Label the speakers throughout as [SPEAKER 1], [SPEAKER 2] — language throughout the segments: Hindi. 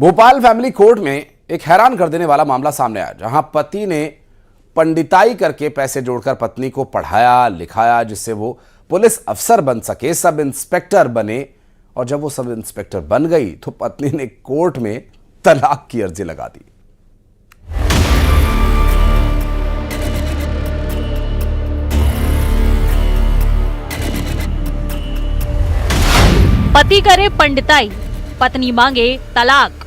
[SPEAKER 1] भोपाल फैमिली कोर्ट में एक हैरान कर देने वाला मामला सामने आया, जहां पति ने पंडिताई करके पैसे जोड़कर पत्नी को पढ़ाया लिखाया, जिससे वो पुलिस अफसर बन सके, सब इंस्पेक्टर बने। और जब वो सब इंस्पेक्टर बन गई तो पत्नी ने कोर्ट में तलाक की अर्जी लगा दी।
[SPEAKER 2] पति करे पंडिताई, पत्नी मांगे तलाक।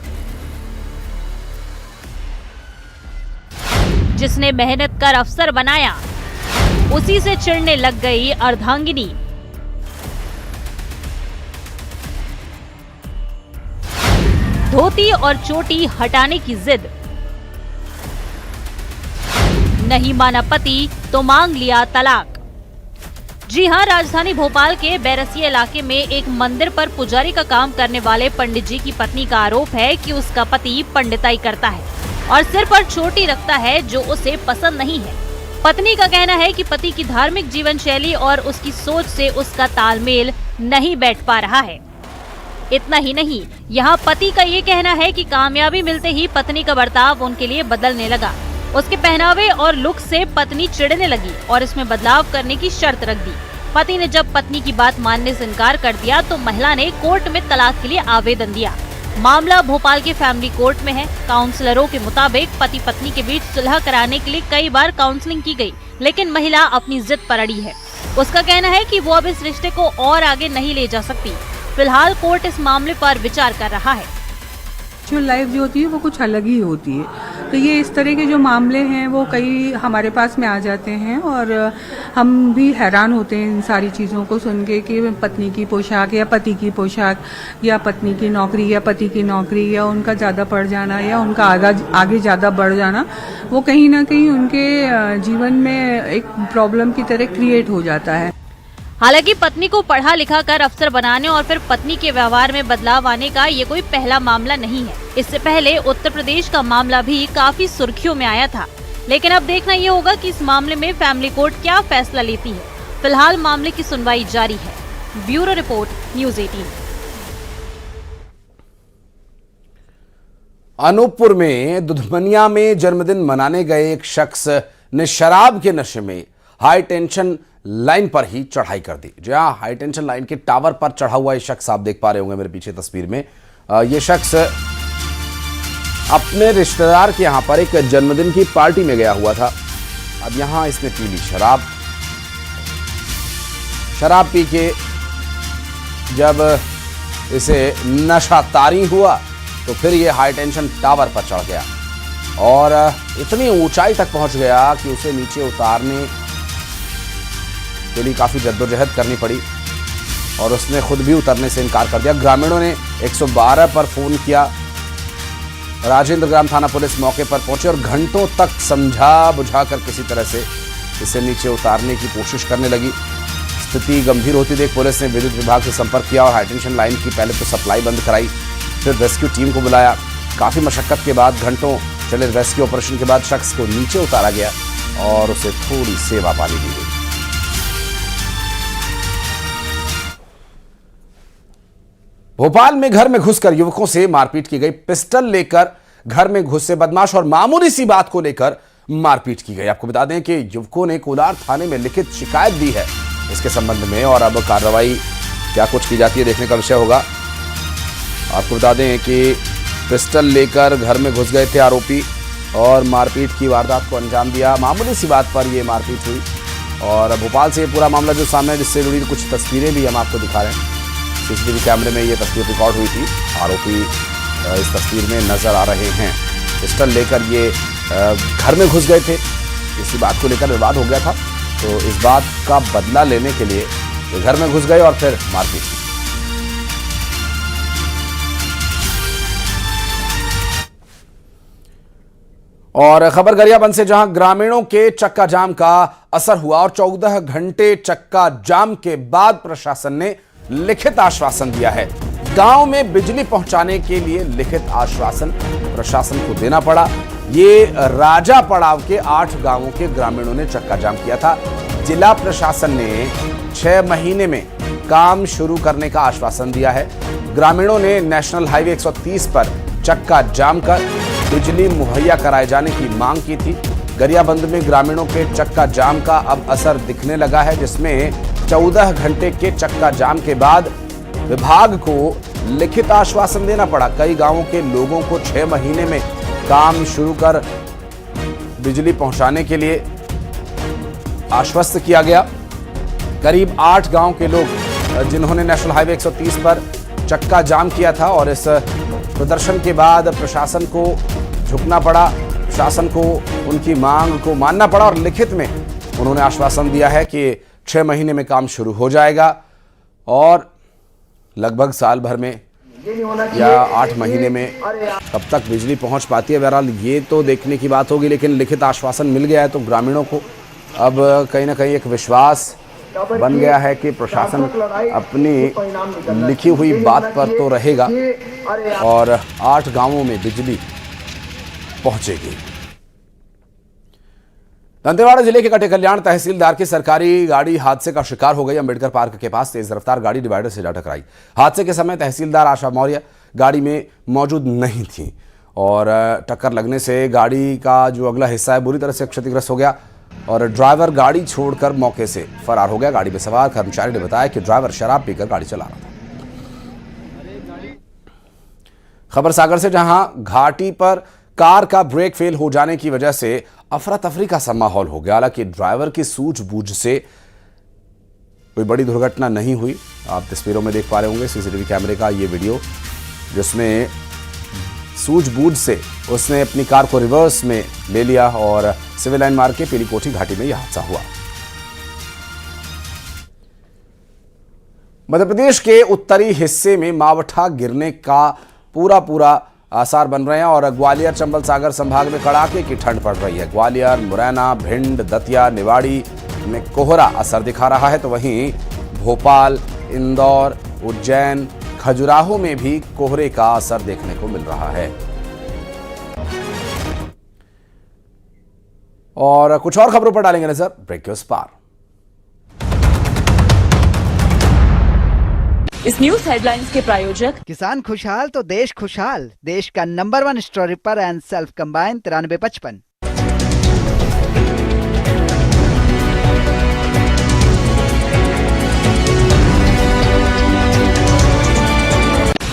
[SPEAKER 2] जिसने मेहनत कर अफसर बनाया, उसी से चिढ़ने लग गई अर्धांगिनी। धोती और चोटी हटाने की जिद, नहीं माना पति तो मांग लिया तलाक। जी हां, राजधानी भोपाल के बैरसिया इलाके में एक मंदिर पर पुजारी का काम करने वाले पंडित जी की पत्नी का आरोप है कि उसका पति पंडिताई करता है और सिर पर चोटी रखता है, जो उसे पसंद नहीं है। पत्नी का कहना है कि पति की धार्मिक जीवन शैली और उसकी सोच से उसका तालमेल नहीं बैठ पा रहा है। इतना ही नहीं, यहाँ पति का ये कहना है कि कामयाबी मिलते ही पत्नी का बर्ताव उनके लिए बदलने लगा। उसके पहनावे और लुक से पत्नी चिढ़ने लगी और इसमें बदलाव करने की शर्त रख दी। पति ने जब पत्नी की बात मानने से इनकार कर दिया तो महिला ने कोर्ट में तलाक के लिए आवेदन दिया। मामला भोपाल के फैमिली कोर्ट में है। काउंसलरों के मुताबिक पति पत्नी के बीच सुलह कराने के लिए कई बार काउंसलिंग की गई, लेकिन महिला अपनी जिद पर अड़ी है। उसका कहना है कि वो अब इस रिश्ते को और आगे नहीं ले जा सकती। फिलहाल कोर्ट इस मामले पर विचार कर रहा है।
[SPEAKER 3] जो लाइफ जो होती है वो कुछ अलग ही होती है, तो ये इस तरह के जो मामले हैं वो कई हमारे पास में आ जाते हैं और हम भी हैरान होते हैं इन सारी चीज़ों को सुन के कि पत्नी की पोशाक या पति की पोशाक या पत्नी की नौकरी या पति की नौकरी या उनका ज़्यादा पड़ जाना या उनका आगे ज़्यादा बढ़ जाना, वो कहीं ना कहीं उनके जीवन में एक प्रॉब्लम की तरह क्रिएट हो जाता है।
[SPEAKER 2] हालांकि पत्नी को पढ़ा लिखा कर अफसर बनाने और फिर पत्नी के व्यवहार में बदलाव आने का ये कोई पहला मामला नहीं है। इससे पहले उत्तर प्रदेश का मामला भी काफी सुर्खियों में आया था, लेकिन अब देखना ये होगा कि इस मामले में फैमिली कोर्ट क्या फैसला लेती है। फिलहाल मामले की सुनवाई जारी है। Bureau report, news 18।
[SPEAKER 1] अनूपपुर में दुधमनिया में जन्मदिन मनाने गए एक शख्स ने शराब के नशे में हाई टेंशन लाइन पर ही चढ़ाई कर दी। जहां हाई टेंशन लाइन के टावर पर चढ़ा हुआ ये शख्स आप देख पा रहे होंगे मेरे पीछे तस्वीर में। ये शख्स अपने रिश्तेदार के यहां पर एक जन्मदिन की पार्टी में गया हुआ था। अब यहां इसने पी ली शराब पी के जब इसे नशा तारी हुआ तो फिर ये हाई टेंशन टावर पर चढ़ गया और इतनी ऊंचाई तक पहुंच गया कि उसे नीचे उतारने के लिए काफी जद्दोजहद करनी पड़ी और उसने खुद भी उतरने से इनकार कर दिया। ग्रामीणों ने 112 पर फोन किया। राजेंद्र ग्राम थाना पुलिस मौके पर पहुंचे और घंटों तक समझा बुझाकर किसी तरह से इसे नीचे उतारने की कोशिश करने लगी। स्थिति गंभीर होती देख पुलिस ने विद्युत विभाग से संपर्क किया और हाईटेंशन लाइन की पहले तो सप्लाई बंद कराई, फिर रेस्क्यू टीम को बुलाया। काफी मशक्कत के बाद घंटों चले रेस्क्यू ऑपरेशन के बाद शख्स को नीचे उतारा गया और उसे थोड़ी सेवा पानी दी गई। भोपाल में घर में घुसकर युवकों से मारपीट की गई। पिस्टल लेकर घर में घुसे बदमाश और मामूली सी बात को लेकर मारपीट की गई। आपको बता दें कि युवकों ने कोलार थाने में लिखित शिकायत दी है इसके संबंध में और अब कार्रवाई क्या कुछ की जाती है देखने का विषय होगा। आपको बता दें कि पिस्टल लेकर घर में घुस गए थे आरोपी और मारपीट की वारदात को अंजाम दिया। मामूली सी बात पर यह मारपीट हुई और भोपाल से पूरा मामला जो सामने है, जिससे जुड़ी कुछ तस्वीरें भी हम आपको दिखा रहे हैं। सीसीटीवी कैमरे में ये तस्वीर रिकॉर्ड हुई थी। आरोपी इस तस्वीर में नजर आ रहे हैं। पिस्टल लेकर ये घर में घुस गए थे। इसी बात को लेकर विवाद हो गया था, तो इस बात का बदला लेने के लिए ये घर में घुस गए और फिर मारपीट की। और खबर गरियाबंद से, जहां ग्रामीणों के चक्का जाम का असर हुआ और 14 घंटे चक्का जाम के बाद प्रशासन ने लिखित आश्वासन दिया है। गांव में बिजली पहुंचाने के लिए लिखित आश्वासन प्रशासन को देना पड़ा। ये राजा पड़ाव के 8 गांवों के ग्रामीणों ने चक्का जाम किया था। जिला प्रशासन ने 6 महीने में काम शुरू करने का आश्वासन दिया है। ग्रामीणों ने नेशनल हाईवे 130 पर चक्का जाम कर बिजली मुहैया कराए जाने की मांग की थी। गरियाबंद में ग्रामीणों के चक्का जाम का अब असर दिखने लगा है, जिसमें 14 घंटे के चक्का जाम के बाद विभाग को लिखित आश्वासन देना पड़ा। कई गांवों के लोगों को 6 महीने में काम शुरू कर बिजली पहुंचाने के लिए आश्वस्त किया गया। करीब 8 गांव के लोग जिन्होंने नेशनल हाईवे 130 पर चक्का जाम किया था और इस प्रदर्शन के बाद प्रशासन को झुकना पड़ा, प्रशासन को उनकी मांग को मानना पड़ा और लिखित में उन्होंने आश्वासन दिया है कि 6 महीने में काम शुरू हो जाएगा और लगभग साल भर में या 8 महीने में कब तक बिजली पहुंच पाती है, बहरहाल ये तो देखने की बात होगी। लेकिन लिखित आश्वासन मिल गया है तो ग्रामीणों को अब कहीं ना कहीं एक विश्वास बन गया है कि प्रशासन अपनी लिखी हुई बात पर तो रहेगा और 8 गांवों में बिजली पहुंचेगी। दंतेवाड़ा जिले के कटे कल्याण तहसीलदार की सरकारी गाड़ी हादसे का शिकार हो गई। अंबेडकर पार्क के पास तेज रफ्तार गाड़ी डिवाइडर से जा टकराई। हादसे के समय तहसीलदार आशा मौर्य गाड़ी में मौजूद नहीं थी और टक्कर लगने से गाड़ी का जो अगला हिस्सा है बुरी तरह से क्षतिग्रस्त हो गया और ड्राइवर गाड़ी छोड़कर मौके से फरार हो गया। गाड़ी में सवार कर्मचारी ने बताया कि ड्राइवर शराब पीकर गाड़ी चला रहा था। खबर सागर से, जहां घाटी पर कार का ब्रेक फेल हो जाने की वजह से अफरा तफरी का सा माहौल हो गया। हालांकि ड्राइवर की सूझबूझ से कोई बड़ी दुर्घटना नहीं हुई। आप तस्वीरों में देख पा रहे होंगे सीसीटीवी कैमरे का ये वीडियो, जिसमें सूझबूझ से उसने अपनी कार को रिवर्स में ले लिया और सिविल लाइन मार्ग के पीली कोठी घाटी में यह हादसा हुआ। मध्य प्रदेश के उत्तरी हिस्से में मावठा गिरने का पूरा आसार बन रहे हैं और ग्वालियर चंबल सागर संभाग में कड़ाके की ठंड पड़ रही है। ग्वालियर, मुरैना, भिंड, दतिया, निवाड़ी में कोहरा असर दिखा रहा है तो वहीं भोपाल, इंदौर, उज्जैन, खजुराहो में भी कोहरे का असर देखने को मिल रहा है। और कुछ और खबरों पर डालेंगे नजर ब्रेक के उस पार।
[SPEAKER 4] इस न्यूज हेडलाइंस के प्रायोजक
[SPEAKER 5] किसान खुशहाल तो देश खुशहाल। देश का नंबर 1 स्टोरीपर एंड सेल्फ कंबाइन 9355।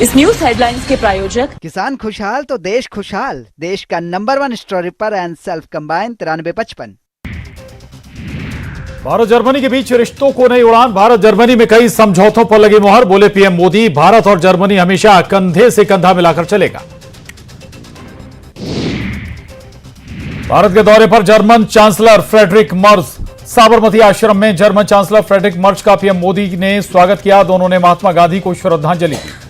[SPEAKER 4] इस न्यूज हेडलाइंस के प्रायोजक
[SPEAKER 5] किसान खुशहाल तो देश खुशहाल। देश का नंबर 1 स्टोरीपर and self combine 9355।
[SPEAKER 6] Bharat Germany के बीच रिश्तों को नई उड़ान। भारत जर्मनी में कई समझौतों पर लगी मुहर। बोले पीएम मोदी, भारत और जर्मनी हमेशा कंधे से कंधा मिलाकर चलेगा। भारत के दौरे पर German chancellor Friedrich Merz. Sabarmati आश्रम में जर्मन चांसलर फ्रेडरिक मर्ज का पीएम मोदी ने स्वागत किया। दोनों ने महात्मा गांधी को श्रद्धांजलि दी।